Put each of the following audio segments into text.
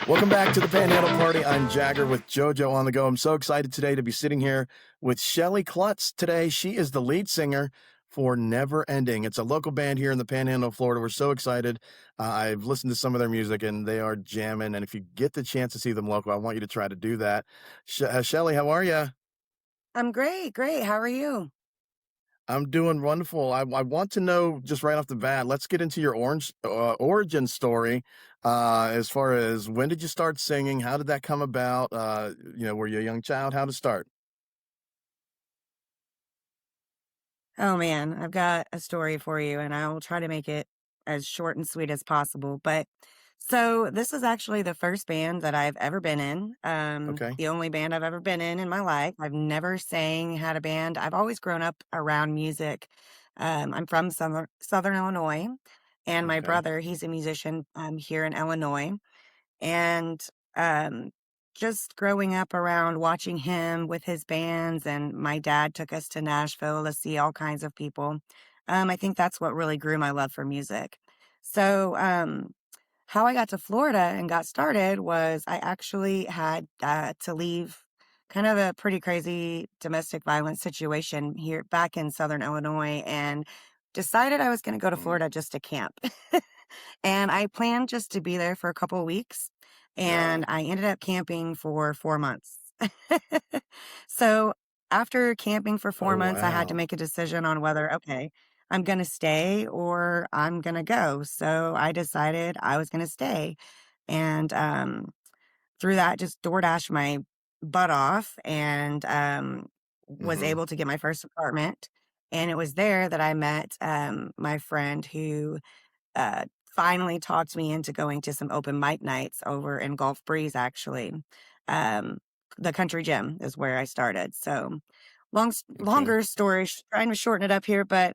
Welcome back to the Panhandle Party. I'm Jagger with JoJo on the go. I'm so excited today to be sitting here with Shelly Klutz today. She is the lead singer for Never Ending. It's a local band here in the Panhandle of Florida. We're so excited. I've listened to some of their music and they are jamming. And if you get the chance to see them local, I want you to try to do that. Shelly, how are you? I'm great, great. How are you? I'm doing wonderful. I want to know just right off the bat. Let's get into your origin story. As far as when did you start singing? How did that come about? Were you a young child? How to start? Oh man, I've got a story for you and I will try to make it as short and sweet as possible. So this is actually the first band that I've ever been in. Okay. The only band I've ever been in my life. I've never sang, had a band. I've always grown up around music. I'm from Southern Illinois, and my Okay. brother, he's a musician here in Illinois. And, um, just growing up around watching him with his bands, and my dad took us to Nashville to see all kinds of people. I think that's what really grew my love for music. So, how I got to Florida and got started was I actually had to leave kind of a pretty crazy domestic violence situation here back in Southern Illinois and decided I was going to go to Mm, Florida just to camp. And I planned just to be there for a couple of weeks, yeah. and I ended up camping for 4 months. So, after camping for 4 Oh, months, I had to wow. make a decision on whether, okay, I'm gonna stay or I'm gonna go. So, I decided I was gonna stay, and, through that, just DoorDash my butt off and, was Hmm. able to get my first apartment, and it was there that I met, my friend who finally talked me into going to some open mic nights over in Gulf Breeze, actually. Um, the country gym is where I started. So, Okay. longer story, trying to shorten it up here, but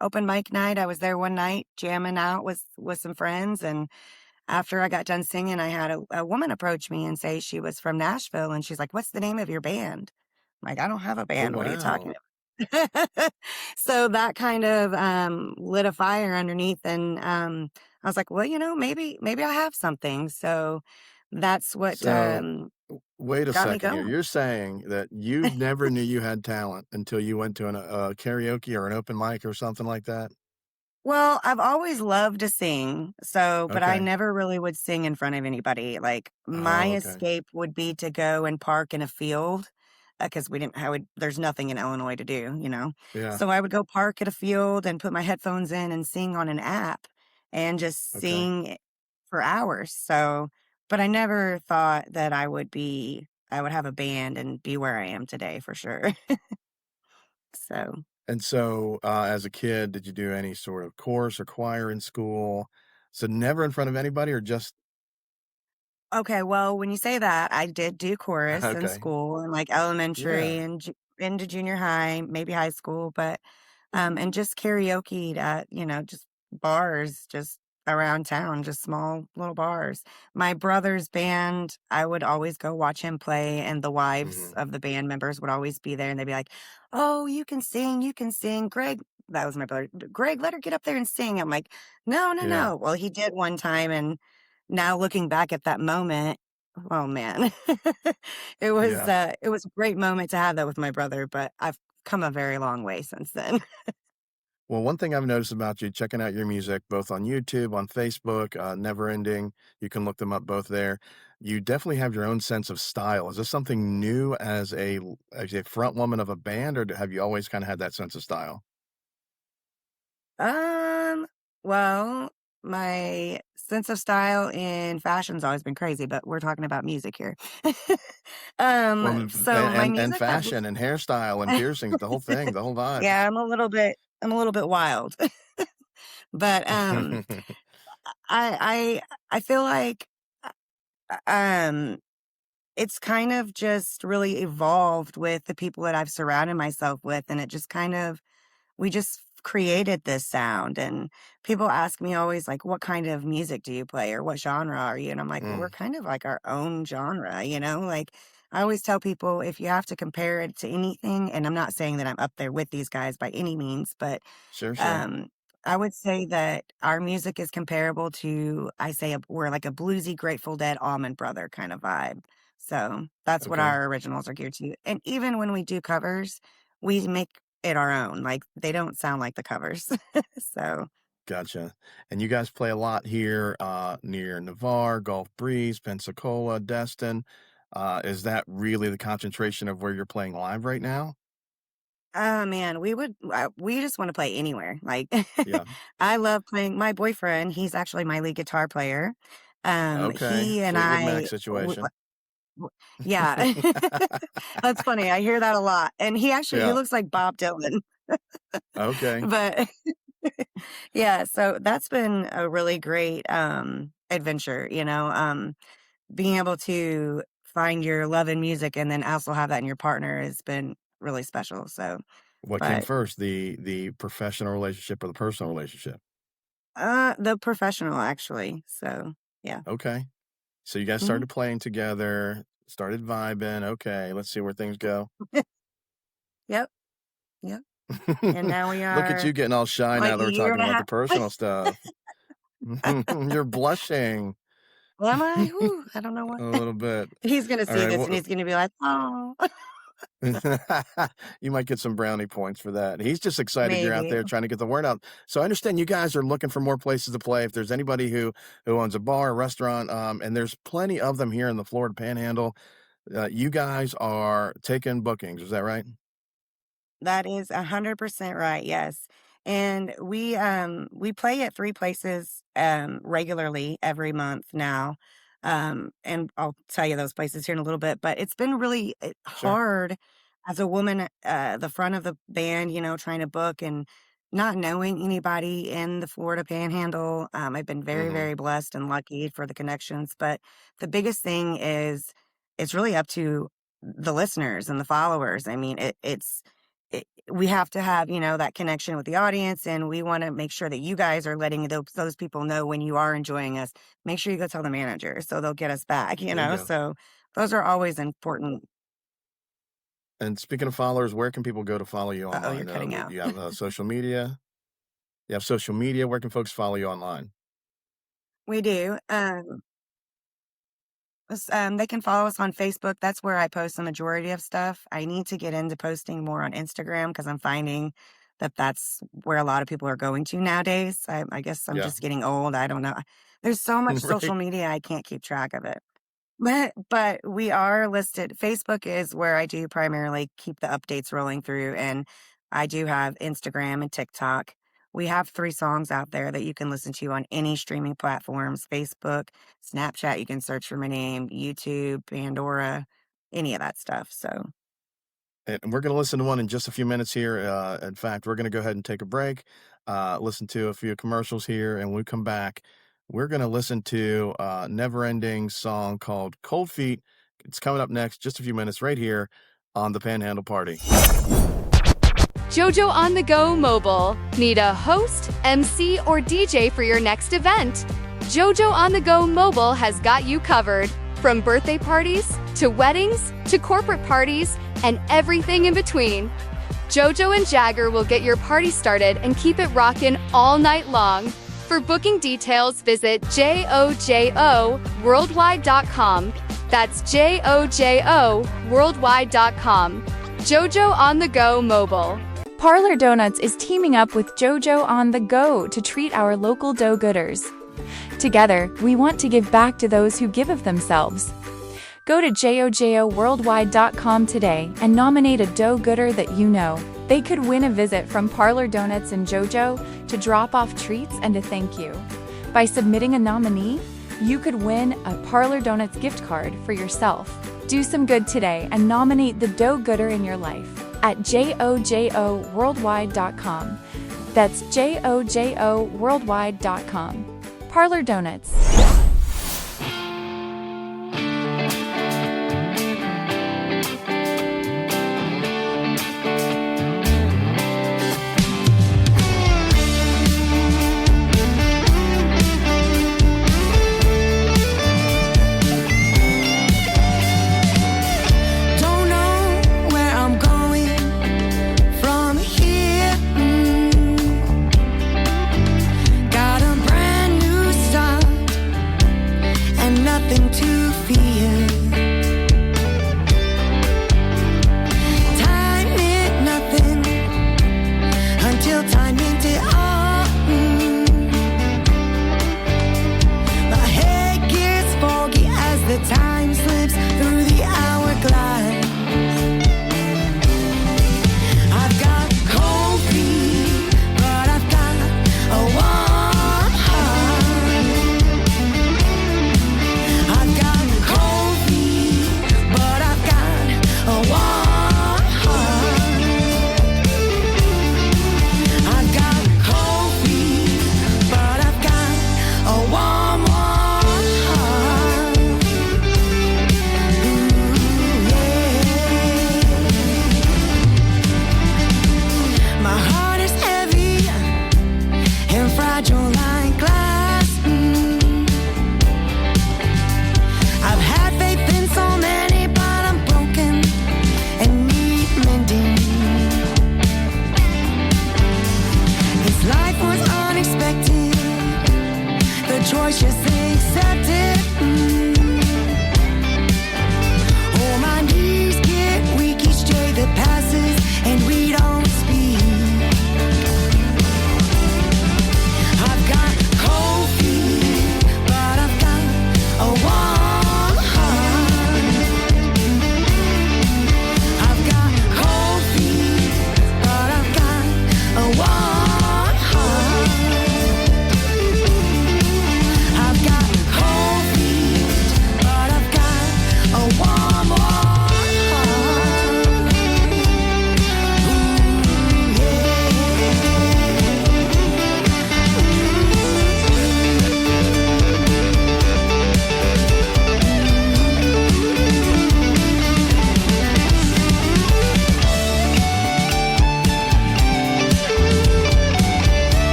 open mic night, I was there one night jamming out with some friends, and after I got done singing, I had a woman approach me and say she was from Nashville, and she's like, "What's the name of your band?" I'm like, "I don't have a Oh, band. What are you talking wow. about?" So that kind of, lit a fire underneath, and, I was like, "Well, maybe I have something." So that's what, So wait a got me second here. going. You're saying that you never knew you had talent until you went to a karaoke or an open mic or something like that? Well, I've always loved to sing, but I Okay. never really would sing in front of anybody. Like, my Oh, okay. escape would be to go and park in a field, because we didn't have there's nothing in Illinois to do, you know? Yeah. So I would go park at a field and put my headphones in and sing on an app and just Okay. sing for hours. So, but I never thought that I would have a band and be where I am today for sure. So. And so, as a kid, did you do any sort of course or choir in school? So never in front of anybody or just Okay, well, when you say that, I did do chorus in okay. school and like elementary Yeah. and into junior high, maybe high school, but and just karaoke at, just bars just around town, just small little bars. My brother's band, I would always go watch him play, and the wives Mhm. of the band members would always be there and they'd be like, "Oh, you can sing, you can sing. Greg," that was my brother. "Greg, let her get up there and sing." I'm like, "No, no, Yeah. no." Well, he did one time, and now looking back at that moment, oh man. Yeah. It was a great moment to have that with my brother, but I've come a very long way since then. Well, one thing I've noticed about you checking out your music both on YouTube, on Facebook, Never Ending, you can look them up both there. You definitely have your own sense of style. Is this something new as a front woman of a band, or have you always kinda had that sense of style? Um, well, my sense of style in fashion's always been crazy, but we're talking about music here. Well, So my and music I've fashion and hairstyle and piercings, the whole thing, the whole vibe. yeah, I'm a little bit wild. But I feel like um it's kind of just really evolved with the people that I've surrounded myself with, and it just kind of we just created this sound, and people ask me always like, "What kind of music do you play or what genre are you?" And I'm like, "Well, we're Mm, kind of like our own genre, you know?" Like I always tell people if you have to compare it to anything, and I'm not saying that I'm up there with these guys by any means, but sure, sure. um I would say that our music is comparable to, we're like a bluesy Grateful Dead Allman Brother kind of vibe. So that's what Okay, our originals are geared to. And even when we do covers, we make it our own. Like they don't sound like the covers. So, gotcha. And you guys play a lot here near Navarre, Gulf Breeze, Pensacola, Destin. Is that really the concentration of where you're playing live right now? oh man, we just want to play anywhere. Like, Yeah. I love playing. My boyfriend, he's actually my lead guitar player. Okay. He and Fleetwood Mac I, situation. yeah, that's funny. I hear that a lot. And he Yeah. looks like Bob Dylan. Okay. But yeah, so that's been a really great adventure, being able to find your love in music and then also have that in your partner has been really special. So, What came but first, the professional relationship or the personal relationship? the professional actually. So, yeah. Okay. So you guys Mhm. started playing together, started vibing. Okay, let's see where things go. Yep, yep. And now we Look at you are getting all shy like now a that we're year talking and a about half. the personal stuff. You're blushing Well, am I? Whew, I don't know a what. little bit. He's gonna All see right. this and he's gonna be like, "Oh." You might get some brownie points for that. He's just excited you're out Maybe. there trying to get the word out. So I understand you guys are looking for more places to play. If there's anybody who owns a bar, a restaurant, and there's plenty of them here in the Florida Panhandle, you guys are taking bookings. Is that right? That is 100% right, yes. And we play at 3 places, regularly every month now. And I'll tell you those places here in a little bit, but it's been really Sure. hard as a woman at the front of the band, trying to book and not knowing anybody in the Florida Panhandle. I've been very, Hmm. very blessed and lucky for the connections, but the biggest thing is it's really up to the listeners and the followers. I mean, we have to have, that connection with the audience, and we want to make sure that you guys are letting those people know when you are enjoying us. Make sure you go tell the manager so they'll get us back, There you go. So those are always important. And speaking of followers, where can people go to follow you Uh-oh, you're online? cutting out. You have social media. You have social media. Where can folks follow you online? We do. They can follow us on Facebook. That's where I post the majority of stuff. I need to get into posting more on Instagram because I'm finding that that's where a lot of people are going to nowadays. I guess I'm Yeah. just getting old. I don't know. There's so much social Right. media, I can't keep track of it. But we are listed. Facebook is where I do primarily keep the updates rolling through, and I do have Instagram and TikTok. We have 3 songs out there that you can listen to on any streaming platforms: Facebook, Snapchat, you can search for my name, YouTube, Pandora, any of that stuff. So, And we're going to listen to one in just a few minutes here. In fact, we're going to go ahead and take a break, listen to a few commercials here, and when we come back, we're going to listen to a never-ending song called Cold Feet. It's coming up next, just a few minutes, right here on the Panhandle Party. JoJo on the Go Mobile. Need a host, MC, or DJ for your next event? JoJo on the Go Mobile has got you covered. From birthday parties, to weddings, to corporate parties, and everything in between. JoJo and Jagger will get your party started and keep it rockin' all night long. For booking details, visit jojoworldwide.com. That's jojoworldwide.com. JoJo on the Go Mobile. Parlor Donuts is teaming up with JoJo on the Go to treat our local dough-gooders. Together, we want to give back to those who give of themselves. Go to jojoworldwide.com today and nominate a dough-gooder that you know. They could win a visit from Parlor Donuts and JoJo to drop off treats and a thank you. By submitting a nominee, you could win a Parlor Donuts gift card for yourself. Do some good today and nominate the dough-gooder in your life at jojoworldwide.com. That's jojoworldwide.com. Parlor Donuts. Don't know where I'm going from here. fragile like glass. I've had faith in so many, but I'm broken and need mending. This life was unexpected, the choice just accepted. Oh, my knees get weak each day that passes, and we don't speak. I've got cold feet, but I've got a warm heart. I've got cold feet, but I've got a warm heart. I've got cold feet, but I've got a warm, warm heart.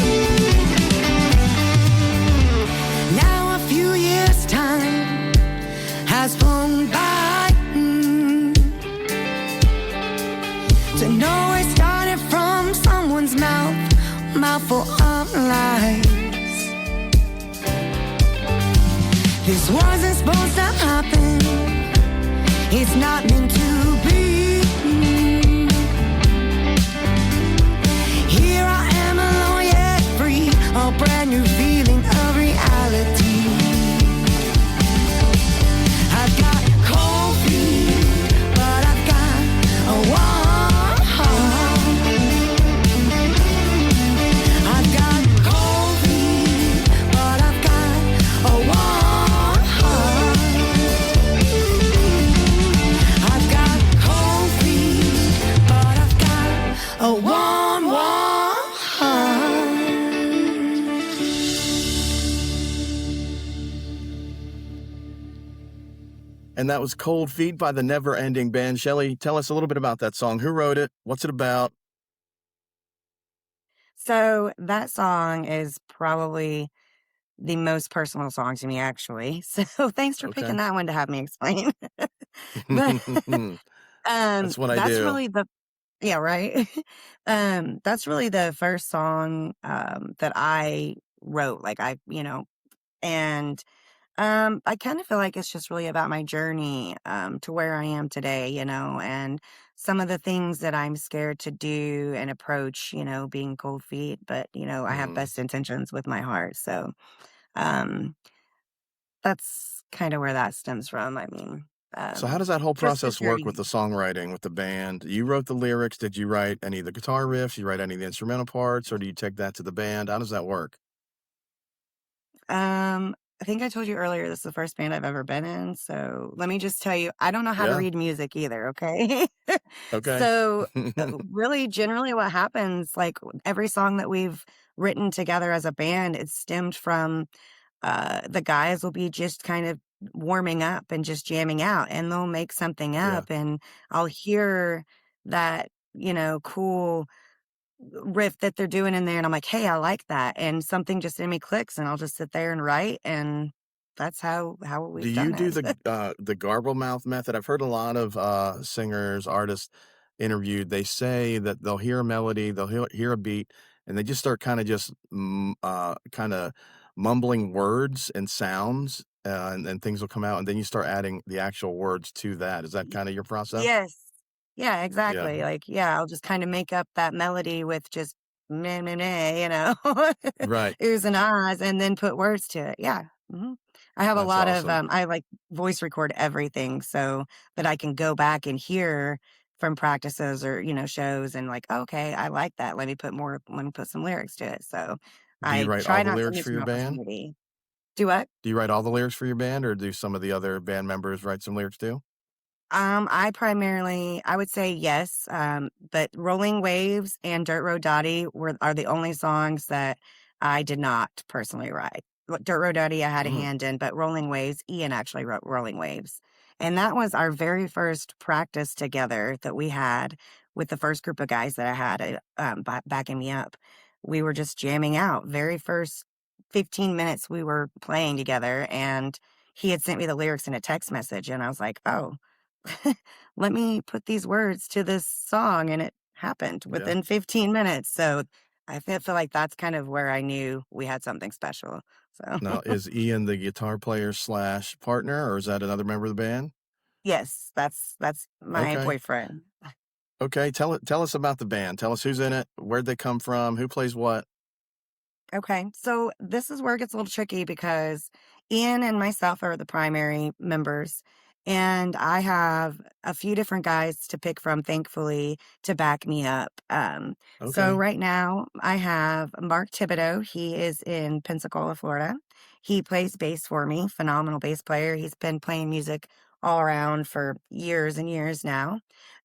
Ooh, Now a few years' time has flown by. To know it started from someone's mouthful of lies. This wasn't supposed to happen. It's not meant to be. Here I am alone yet free, a brand new feeling of reality. I've got cold feet, but I've got a warm heart. I've got cold feet, but I've got a warm heart. I've got cold feet, but I've got a warm, warm heart. And that was Cold Feet by the Never Ending Band. Shelley, tell us a little bit about that song. Who wrote it? What's it about? So that song is probably the most personal song to me, actually. So thanks for Okay. picking that one to have me explain. But That's what I that's do. really yeah, right. That's really the first song that I wrote. Like and I kind of feel like it's just really about my journey to where I am today, and some of the things that I'm scared to do and approach, being cold feet, but I have Mm. best intentions with my heart. So um that's kind of where that stems from. I mean, So how does that whole just the process work with journey. the songwriting, with the band? You wrote the lyrics. Did you write any of the guitar riffs? You write any of the instrumental parts, or do you take that to the band? How does that work? I think I told you earlier this is the first band I've ever been in. So let me just tell you, I don't know how to Yeah. read music either, okay? Okay. So really generally what happens, like every song that we've written together as a band, it stemmed from the guys will be just kind of warming up and just jamming out, and they'll make something Yeah. up, and I'll hear that, cool riff that they're doing in there, and I'm like, hey, I like that, and something just in me clicks, and I'll just sit there and write, and that's how Do we've you done do it. the garble mouth method? I've heard a lot of singers, artists interviewed. They say that they'll hear a melody, they'll hear a beat, and they just start kind of kind of mumbling words and sounds, and things will come out, and then you start adding the actual words to that. Is that kind of your process? Yes. Yeah, Yeah. exactly. Like, yeah, I'll just kind of make up that melody with just meh, meh, meh, Right. oohs and ahs, and then put words to it. Yeah. I have a That's lot of, awesome. I like voice record everything so that I can go back and hear from practices or, shows and like, okay, I like that. Let me put some lyrics to it. So Do you I write try all the not to lyrics miss for an your band? opportunity. Do what? Do you write all the lyrics for your band, or do some of the other band members write some lyrics too? I would say yes, but Rolling Waves and Dirt Road Dottie are the only songs that I did not personally write. Dirt Road Daddy I had a Mhm. hand in, but Rolling Waves, Ian actually wrote Rolling Waves. And that was our very first practice together that we had with the first group of guys that I had backing me up. We were just jamming out. Very first 15 minutes we were playing together, and he had sent me the lyrics in a text message, and I was like, oh, let me put these words to this song, and it happened Yeah. within 15 minutes. So I feel like that's kind of where I knew we had something special. So Now, is Ian the guitar player slash partner, or is that another member of the band? yes, that's my Okay. boyfriend. Okay. Tell us about the band. Tell us who's in it, where'd they come from, who plays what. Okay, so this is where it gets a little tricky because Ian and myself are the primary members, and I have a few different guys to pick from, thankfully, to back me up. So Okay. right now I have Mark Thibodeau. He is in Pensacola, Florida. He plays bass for me, phenomenal bass player. He's been playing music all around for years and years now.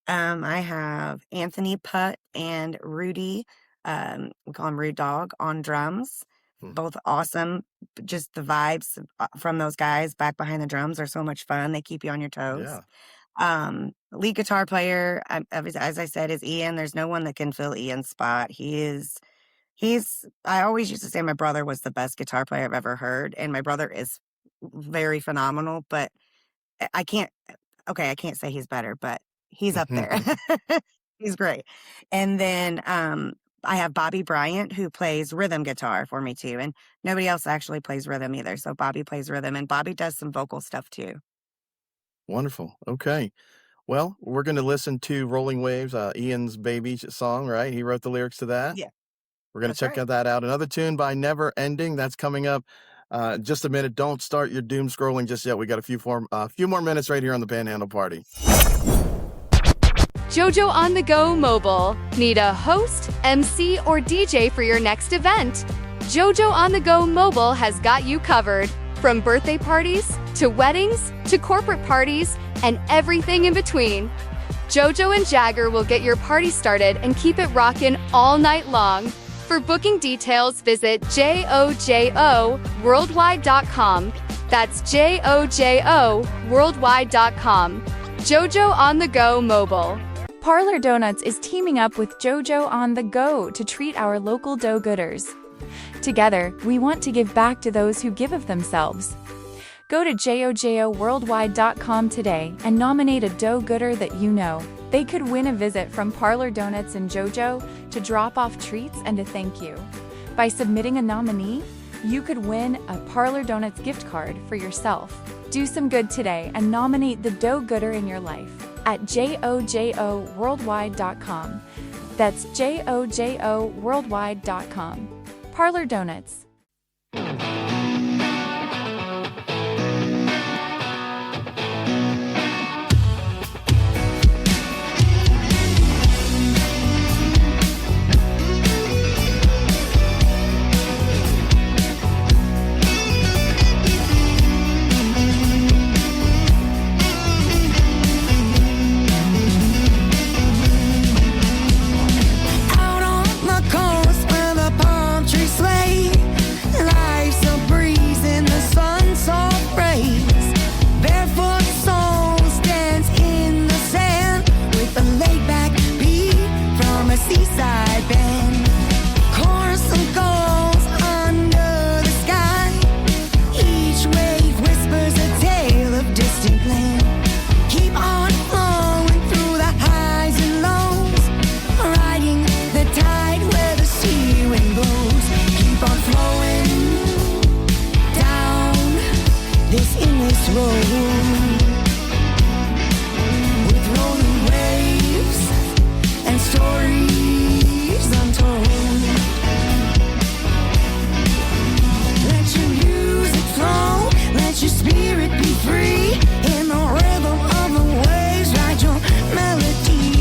I have Anthony Putt and Rudy, we call him Rude Dog, on drums. Hmm. Both awesome. Just the vibes from those guys back behind the drums are so much fun. They keep you on your toes. Yeah. Lead guitar player, as I said, is Ian. There's no one that can fill Ian's spot. I always used to say my brother was the best guitar player I've ever heard, and my brother is very phenomenal, but I can't I can't say he's better, but he's up there. He's great. And then I have Bobby Bryant, who plays rhythm guitar for me too. And nobody else actually plays rhythm either. So Bobby plays rhythm, and Bobby does some vocal stuff too. Wonderful. Okay. Well, we're going to listen to Rolling Waves, Ian's baby song, right? He wrote the lyrics to that. Yeah, We're going to that's check right. that out. Another tune by Never Ending. That's coming up. Just a minute. Don't start your doom scrolling just yet. We got a few more minutes right here on the Panhandle Party. JoJo on the Go Mobile. Need a host, MC, or DJ for your next event? JoJo on the Go Mobile has got you covered. From birthday parties, to weddings, to corporate parties, and everything in between. JoJo and Jagger will get your party started and keep it rockin' all night long. For booking details, visit jojoworldwide.com. That's jojoworldwide.com. JoJo on the Go Mobile. Parlor Donuts is teaming up with JoJo on the Go to treat our local do-gooders. Together, we want to give back to those who give of themselves. Go to jojoworldwide.com today and nominate a do-gooder that you know. They could win a visit from Parlor Donuts and JoJo to drop off treats and a thank you. By submitting a nominee, you could win a Parlor Donuts gift card for yourself. Do some good today and nominate the do-gooder in your life at jojoworldwide.com. That's jojoworldwide.com. Parlor Donuts. Out on the coast where the palm trees sway, life's a breeze and the sun so rays. Barefoot souls dance in the sand with a laid-back beat from a seaside band. Chorus of goals under the sky. Each wave whispers a tale of distant land. Keep on flowing through the highs and lows, riding the tide where the sea wind blows. Keep on flowing down this endless road with rolling waves and stories untold. Let your music flow, let your spirit be free. In the rhythm of the waves, write your melody.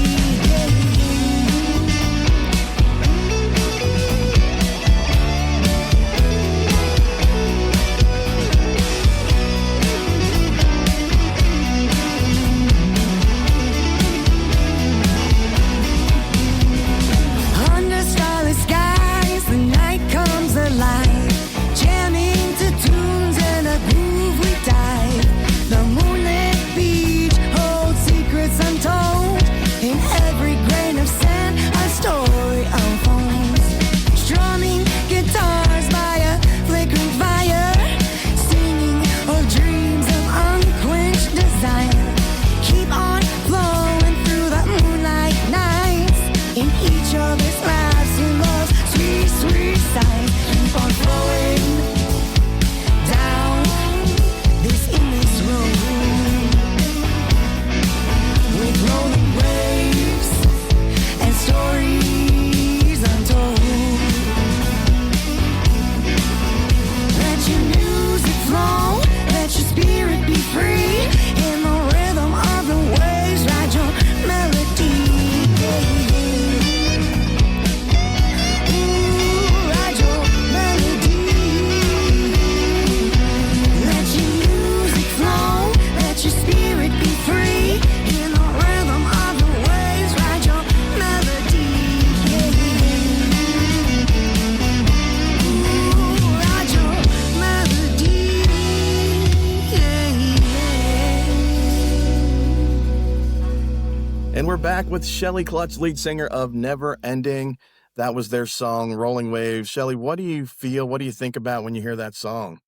And we're back with Shelley Clutch, lead singer of Never Ending. That was their song, Rolling Waves. Shelley, what do you feel? What do you think about when you hear that song?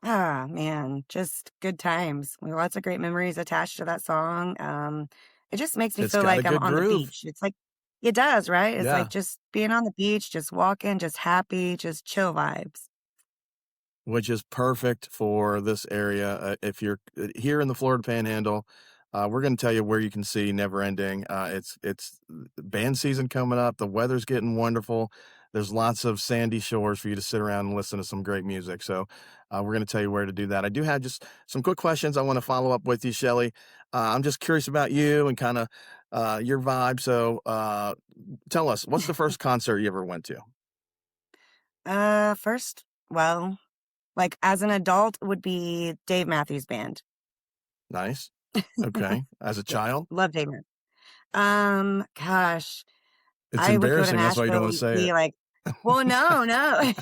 Ah, man, just good times. Lots of great memories attached to that song. It just makes me It's feel got a like I'm good on the groove. beach. It's like it does, right? It's like Yeah. just being on the beach, just walking, just happy, just chill vibes. Which is perfect for this area. If you're here in the Florida Panhandle, we're going to tell you where you can see Never Ending. It's band season coming up. The weather's getting wonderful. There's lots of sandy shores for you to sit around and listen to some great music. So we're going to tell you where to do that. I do have just some quick questions I want to follow up with you, Shelley. I'm just curious about you and kind of your vibe. So tell us, what's the first concert you ever went to? First, well, like as an adult would be Dave Matthews Band. Nice. Okay. As a Yeah, child? love Dave Matthews. Gosh, It's I would go to embarrassing, that's why you don't Nashville wanna and say it. see like, well, no, no,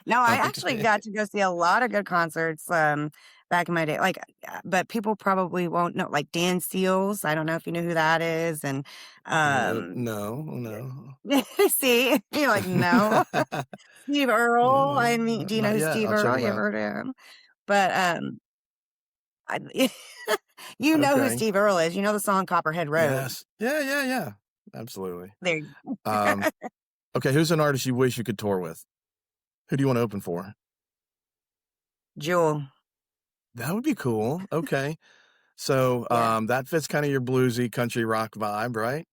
no. I actually Okay. got to go see a lot of good concerts back in my day. Like, but people probably won't know. Like Dan Seals. I don't know if you know who that is. And um, No, no. see, you're like, no, Steve No, Earle. no, I mean, do you know not who yet, Steve I'll check Earle? them You ever out. heard of him? But I, you know who Okay. Steve Earle is. You know the song Copperhead Road. Yes. Yeah, yeah, yeah. Absolutely. There you go. Um, okay, who's an artist you wish you could tour with? Who do you wanna open for? Jewel. That would be cool, okay. So, Yeah. that fits kinda your bluesy country rock vibe, right?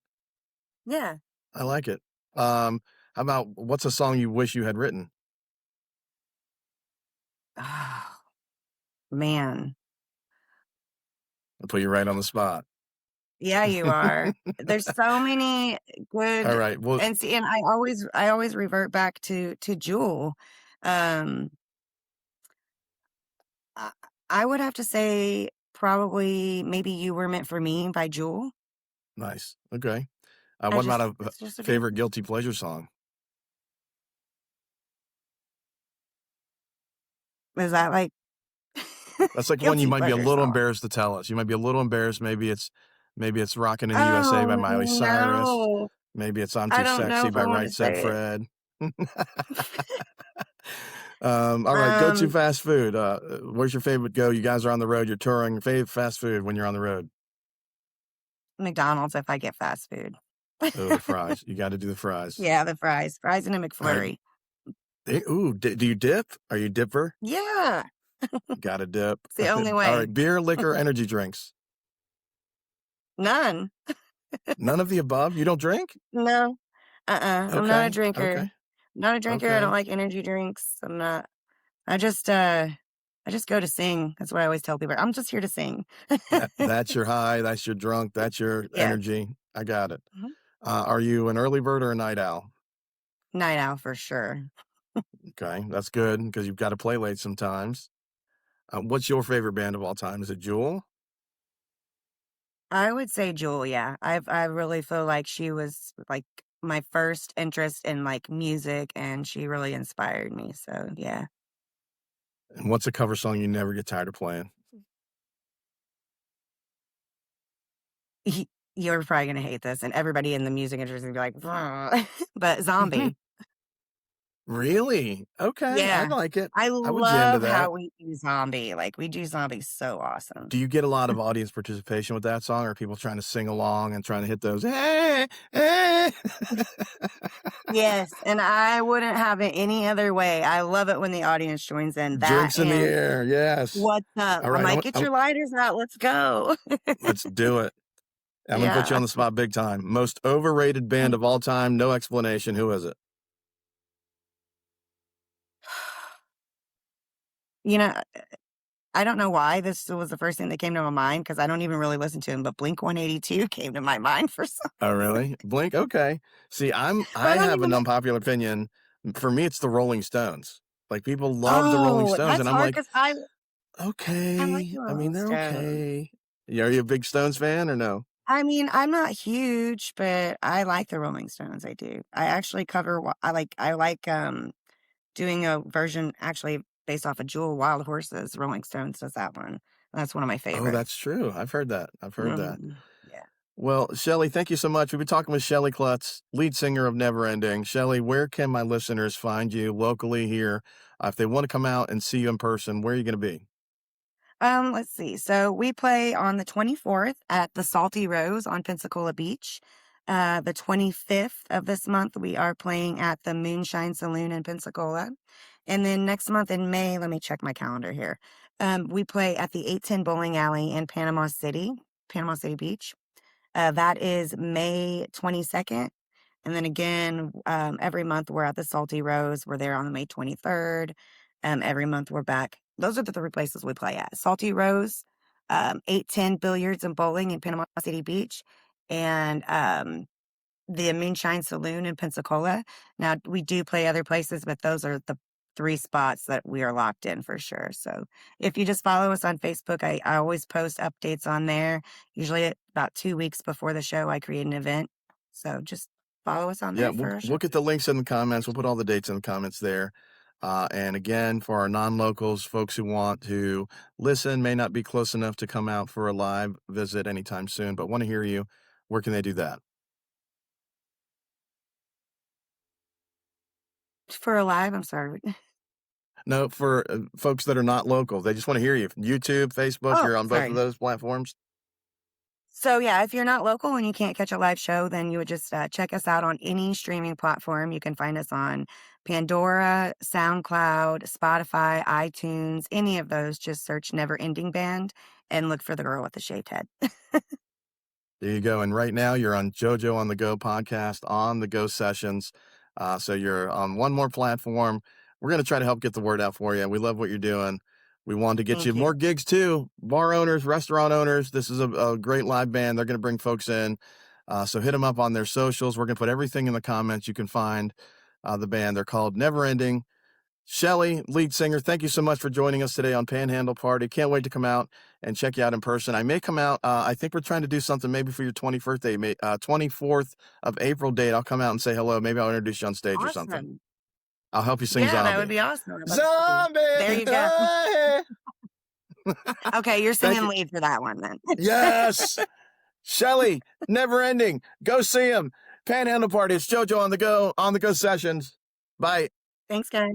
Yeah. I like it. How about what's a song you wish you had written? Oh, man. I'll put you right on the spot. Yeah, you are. There's so many good Alright, well, and see, and I always revert back to Jewel. Um, I, I would have to say probably maybe You Were Meant for Me by Jewel. nice, okay. I What just about a it's just a good favorite guilty pleasure song? is that like That's like one you guilty might be a pleasure little song? embarrassed to tell us. You might be a little embarrassed. Maybe it's "Rockin' in the USA" by Oh Miley Cyrus. no. Maybe it's "I'm I Too don't know Sexy" if by I want Right to Said say it. Fred. All right, go to Um, fast food. Where's your favorite go? You guys are on the road. You're touring. Favorite fast food when you're on the road? McDonald's if I get fast food. Oh, the fries. You got to do the fries. Yeah, the fries. Fries and a All right. McFlurry. Do you dip? Are you a dipper? Yeah. Got to dip. It's the only All way. right, beer, liquor, energy drinks. None. None of the above. You don't drink? No. I'm not a Okay. drinker. Okay. Not a drinker. I don't Okay. like energy drinks. I'm not. I just I just go to sing. That's what I always tell people. I'm just here to sing. That's your high, that's your drunk, that's your Yes. energy. I got it. Mhm. Are you an early bird or a night owl? Night owl for sure. Okay, that's good because you've got to play late sometimes. What's your favorite band of all time? Is it Jewel? I would say Jewel, yeah. I really feel like she was like my first interest in like music and she really inspired me. So yeah. And what's a cover song you never get tired of playing? You're probably gonna hate this, and everybody in the music industry is gonna be like, "Ugh." But Zombie. Really? Okay, I Yeah. like it. I I would jam to love how that. we do Zombie. Like we do Zombie so awesome. Do you get a lot of audience participation with that song? Or are people trying to sing along and trying to hit those? Hey, hey. Yes, and I wouldn't have it any other way. I love it when the audience joins in. That Drinks in the and air. Yes. "What's up?" All I'm right. like, "Get your lighters out, let's go." Let's do it. I'm gonna put you Yeah. on the spot big time. Most overrated band of all time, no explanation. Who is it? You know, I don't know why this was the first thing that came to my mind because I don't even really listen to him, but Blink-182 came to my mind for some Oh, really? Blink? Okay. See, but I I don't have an even unpopular opinion. For me, it's the Rolling Stones. Like people love the Rolling Oh, Stones, that's and I'm hard like, because I like okay. the I mean, Rolling they're Stones. okay. Yeah, are you a big Stones fan or no? I mean, I'm not huge, but I like the Rolling Stones, I do. I actually cover I like doing a version actually based off of Jewel Wild Horses. Rolling Stones does that one. That's one of my Oh, favorites. that's true. I've heard that. I've heard that. Mhm. Yeah. Well, Shelly, thank you so much. We've been talking with Shelly Klutz, lead singer of Never Ending. Shelly, where can my listeners find you locally here? If they want to come out and see you in person, where are you going to be? Let's see. So we play on the 24th at the Salty Rose on Pensacola Beach. The 25th of this month, we are playing at the Moonshine Saloon in Pensacola. And then next month in May, let me check my calendar here. We play at the 810 Bowling Alley in Panama City Beach. That is May 22nd. And then again, every month we're at the Salty Rose. We're there on the May 23rd. Every month we're back. Those are the three places we play at. Salty Rose, 810 Billiards and Bowling in Panama City Beach, and the Moonshine Saloon in Pensacola. Now, we do play other places, but those are the three spots that we are locked in for sure. So if you just follow us on Facebook, I always post updates on there. Usually about 2 weeks before the show, I create an event. So just follow us on Yeah, there for we'll get the links in the comments. We'll put all the dates in the comments there. And again, for our non-locals, folks who want to listen, may not be close enough to come out for a live visit anytime soon, but want to hear you, where can they do that? for a live. I'm sorry. No, for folks that are not local, they just want to hear you. YouTube, Facebook, Oh, you're on both of sorry. those platforms. So yeah, if you're not local and you can't catch a live show, then you would just check us out on any streaming platform. You can find us on Pandora, SoundCloud, Spotify, iTunes, any of those. Just search Never Ending Band and look for the girl with the shaved head. There you go. And right now you're on JoJo on the Go podcast, on the Go sessions. So you're on one more platform. We're going to try to help get the word out for you. We love what you're doing. We wanted to get you Thank you. more gigs too. Bar owners, restaurant owners. This is a great live band. They're going to bring folks in. So hit them up on their socials. We're going to put everything in the comments. You can find the band. They're called Never Ending. Shelly, lead singer, thank you so much for joining us today on Panhandle Party. Can't wait to come out and check you out in person. I may come out. I think we're trying to do something maybe for your 21st day, 24th of April date. I'll come out and say hello. Maybe I'll introduce you on stage or something. Awesome. I'll help you sing Yeah, Zombie. that would be awesome. I'd love to see you. There you go. Zombie. Okay, you're Thank singing you. lead for that one then. Yes. Shelly, Never Ending. Go see him. Panhandle Party. It's JoJo on the Go sessions. Bye. Thanks, guys.